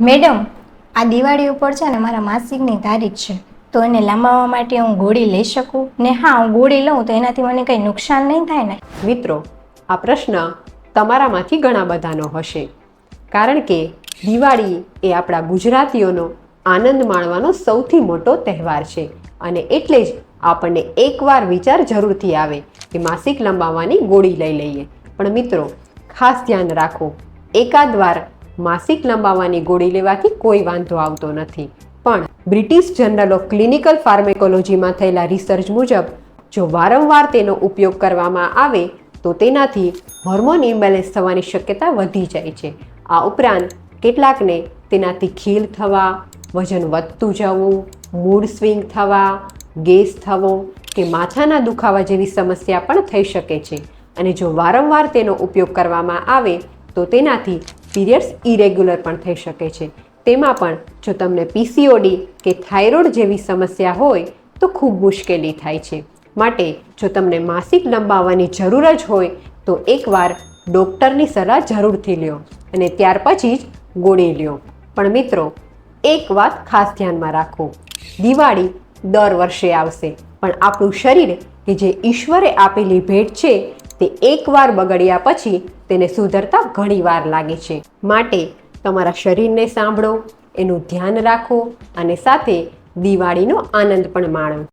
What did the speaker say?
Madam, આ દિવાળી ઉપર છે ને મારા માસિકની તારીખ છે, તો એને લંબાવવા માટે હું ગોળી લઈ શકું ને? હા, હું ગોળી લઉં તો એનાથી મને કંઈ નુકસાન નહીં થાય ને? મિત્રો, આ પ્રશ્ન તમારામાંથી ઘણા બધાનો હશે, કારણ કે દિવાળી એ આપણા ગુજરાતીઓનો આનંદ માણવાનો સૌથી મોટો તહેવાર છે અને એટલે જ આપણને એકવાર વિચાર જરૂરથી આવે કે માસિક લંબાવવાની ગોળી લઈ લઈએ. પણ મિત્રો, ખાસ ધ્યાન રાખો, એકાદ વાર માસિક લંબાવવાની ગોળી લેવાથી કોઈ વાંધો આવતો નથી, પણ બ્રિટિશ જર્નલ ઓફ ક્લિનિકલ ફાર્મેકોલોજીમાં થયેલા રિસર્ચ મુજબ જો વારંવાર તેનો ઉપયોગ કરવામાં આવે તો તેનાથી હોર્મોન ઇમ્બેલેન્સ થવાની શક્યતા વધી જાય છે. આ ઉપરાંત કેટલાકને તેનાથી ખીલ થવા, વજન વધતું જવું, મૂડ સ્વિંગ થવા, ગેસ થવો કે માથાના દુખાવા જેવી સમસ્યા પણ થઈ શકે છે. અને જો વારંવાર તેનો ઉપયોગ કરવામાં આવે તો તેનાથી પીરિયડ્સ ઇરેગ્યુલર પણ થઈ શકે છે. તેમાં પણ જો તમને પીસીઓડી કે થાઇરોઇડ જેવી સમસ્યા હોય તો ખૂબ મુશ્કેલી થાય છે. માટે જો તમને માસિક લંબાવવાની જરૂર જ હોય તો એકવાર ડૉક્ટરની સલાહ જરૂરથી લ્યો અને ત્યાર પછી જ ગોળી લ્યો. પણ મિત્રો, એક વાત ખાસ ધ્યાનમાં રાખો, દિવાળી દર વર્ષે આવશે, પણ આપણું શરીર કે જે ઈશ્વરે આપેલી ભેટ છે તે એકવાર બગડ્યા પછી તેને સુધરતા ઘણી વાર લાગે છે. માટે તમારા શરીરને સાંભળો, એનું ધ્યાન રાખો અને સાથે દિવાળીનો આનંદ પણ માણો.